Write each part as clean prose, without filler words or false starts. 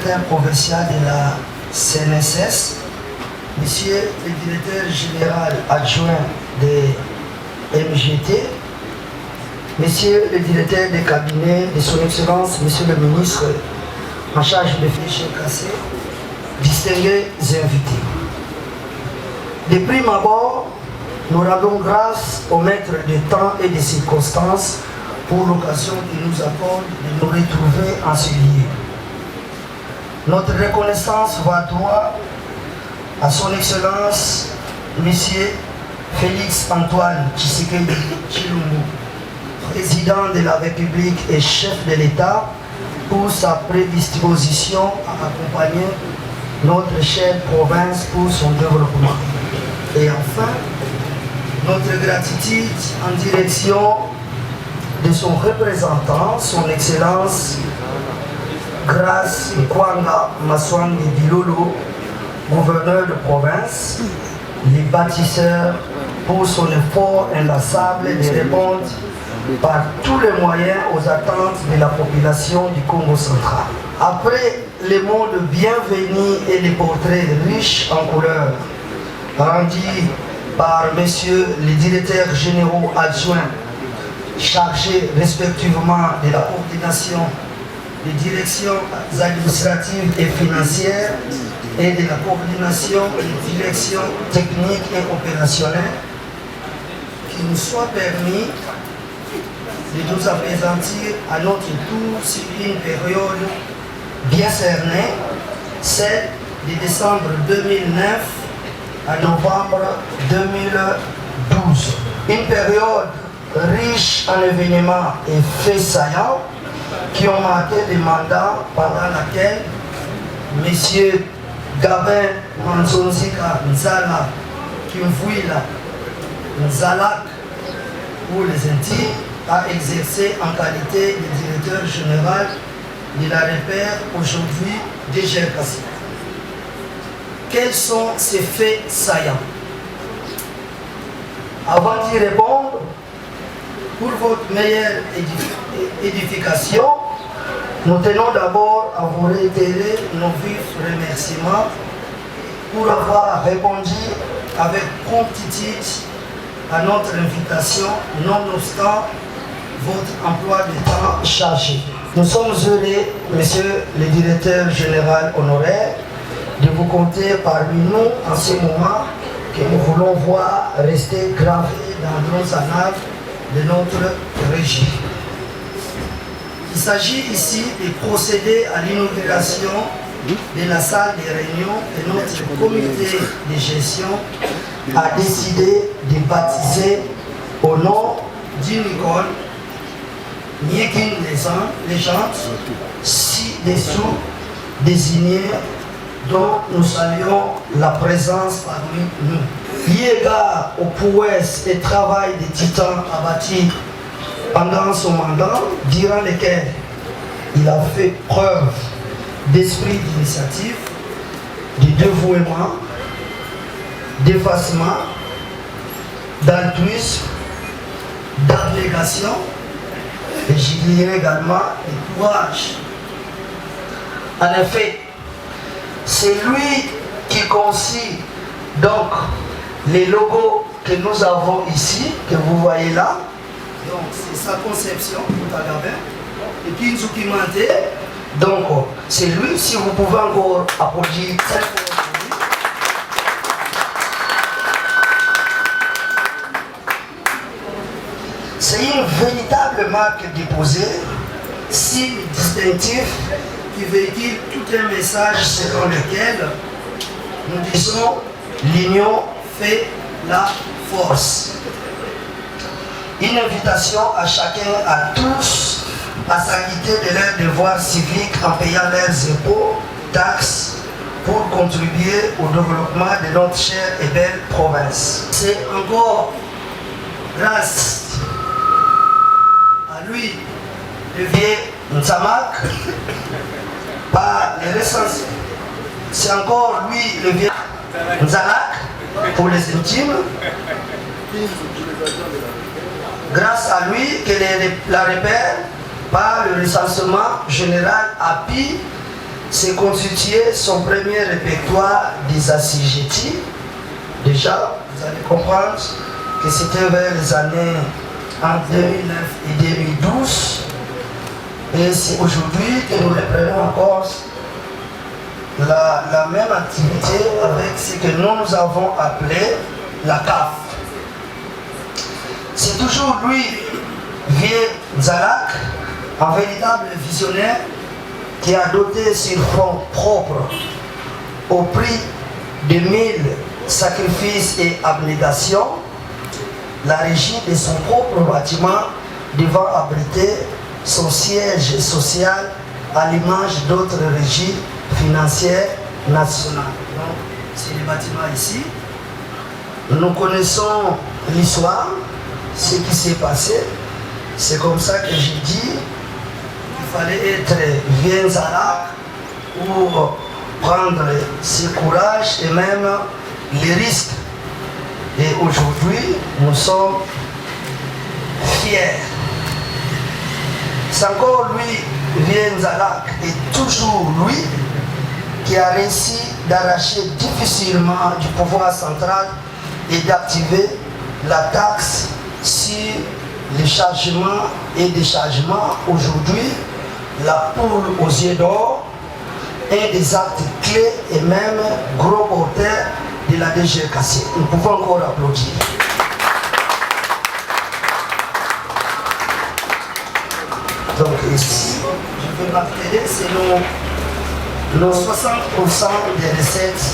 secrétaire provincial de la CNSS, Monsieur le directeur général adjoint des MGT, Monsieur le directeur des cabinets de son Excellence, Monsieur le ministre en charge des fichiers cassés, distingués invités. De prime abord, nous rendons grâce au maître des temps et des circonstances pour l'occasion qu'il nous accorde de nous retrouver en ce lieu. Notre reconnaissance va droit à son Excellence, Monsieur Félix Antoine Tshisekedi Tshilombo, président de la République et chef de l'État, pour sa prédisposition à accompagner notre chère province pour son développement. Et enfin, notre gratitude en direction de son représentant, son Excellence Grace Kwanga Maswangi Bilolo, gouverneur de province, les bâtisseurs, pour son effort inlassable de répondre par tous les moyens aux attentes de la population du Congo central. Après les mots de bienvenue et les portraits riches en couleurs rendus par messieurs les directeurs généraux adjoints chargés respectivement de la coordination des directions administratives et financières et de la coordination des directions techniques et opérationnelles, qu'il nous soit permis de nous appesantir à notre tour sur une période bien cernée, celle de décembre 2009 à novembre 2012. Une période riche en événements et faits saillants qui ont marqué des mandats pendant laquelle M. Gabin Mansonzika Nzala Kimvuila Nzalak pour les intimes a exercé en qualité de directeur général de la repère aujourd'hui DGRKC. Quels sont ces faits saillants? Avant d'y répondre, pour votre meilleure édification, nous tenons d'abord à vous réitérer nos vifs remerciements pour avoir répondu avec promptitude à notre invitation, nonobstant votre emploi de temps chargé. Nous sommes heureux, monsieur le directeur général honoraire, de vous compter parmi nous en ce moment que nous voulons voir rester gravé dans nos annales de notre région. Il s'agit ici de procéder à l'inauguration de la salle de réunion que notre comité de gestion a décidé de baptiser au nom d'une icône, Niekin légende, ci-dessous désignée, dont nous saluons la présence parmi nous. Eu égard aux prouesses et travail des titans abattus pendant son mandat, durant lesquels il a fait preuve d'esprit d'initiative, de dévouement, d'effacement, d'altruisme, d'abnégation, et j'y dirais également de courage. En effet, c'est lui qui conçut donc les logos que nous avons ici, que vous voyez là. Donc c'est sa conception, et puis nous documenté. Donc c'est lui, si vous pouvez encore applaudir très fort. C'est une véritable marque déposée, signe distinctif qui véhicule tout un message selon lequel nous disons l'union fait la force. Une invitation à chacun, à tous, à s'acquitter de leurs devoirs civiques en payant leurs impôts, taxes, pour contribuer au développement de notre chère et belle province. C'est encore grâce à lui, le vieux Nzamak, par les recensements. C'est encore lui, le vieux Nzalak, pour les intimes. Grâce à lui que la repère, par le recensement général, a pu s'est constitué son premier répertoire des assujettis. Déjà, vous allez comprendre que c'était vers les années entre 2009 et 2012. Et c'est aujourd'hui que nous reprenons encore la même activité avec ce que nous avons appelé la CAF. C'est toujours lui, Vieux Nzalak, un véritable visionnaire qui a doté sur fonds propres au prix de 1000 sacrifices et abnégations la régie de son propre bâtiment devant abriter son siège social à l'image d'autres régies financières nationales. Donc, c'est le bâtiment ici. Nous connaissons l'histoire, ce qui s'est passé. C'est comme ça que j'ai dit qu'il fallait être Vieux Nzalak pour prendre ce courage et même les risques. Et aujourd'hui, nous sommes fiers. C'est encore lui, Vieux Nzalak, et toujours lui qui a réussi d'arracher difficilement du pouvoir central et d'activer la taxe sur les chargements et déchargements. Aujourd'hui, la poule aux yeux d'or est des actes clés et même gros porteurs de la DGRCAC. Nous pouvons encore applaudir. Donc ici, je vais m'appeler, c'est nos 60% des recettes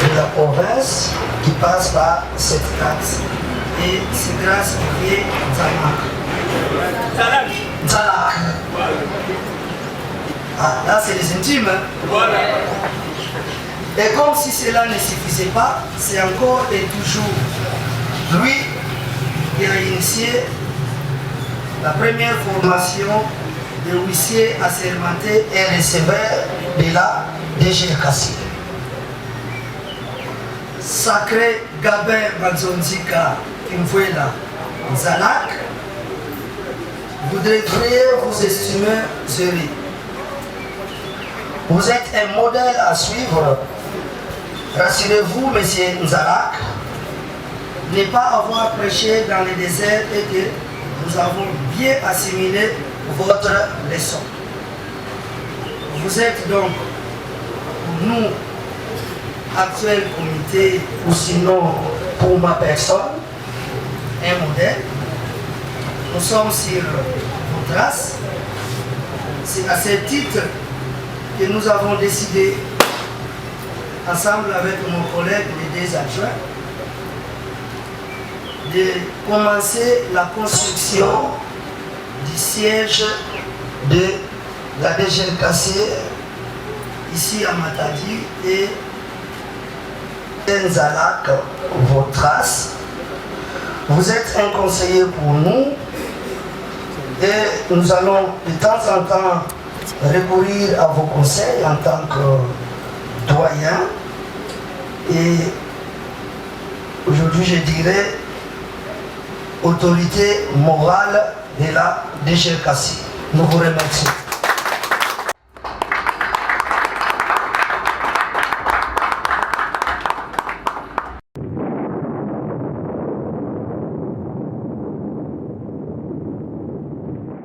de la province qui passent par cette taxe. Et c'est grâce au Vieux Nzalak. Nzalak. Ah, là c'est les intimes. Hein? Voilà. Et comme si cela ne suffisait pas, c'est encore et toujours lui qui a initié la première formation de huissiers assermentés et receveurs de la DGRCAC. Sacré Gabin Banzonzika Kimvuela Nzalak, vous devriez vous estimer heureux. Vous êtes un modèle à suivre. Rassurez-vous, monsieur Nzalak, ne pas avoir prêché dans le désert et que nous avons bien assimilé votre leçon. Vous êtes donc, pour nous, actuel comité, ou sinon pour ma personne, un modèle. Nous sommes sur vos traces. C'est à ce titre que nous avons décidé, ensemble avec mon collègue, les deux adjoints, de commencer la construction du siège de la DGRCAC ici à Matadi et Nzalak, vos traces. Vous êtes un conseiller pour nous et nous allons de temps en temps recourir à vos conseils en tant que doyen. Et aujourd'hui, je dirais autorité morale de la DGRCAC. Nous vous remercions.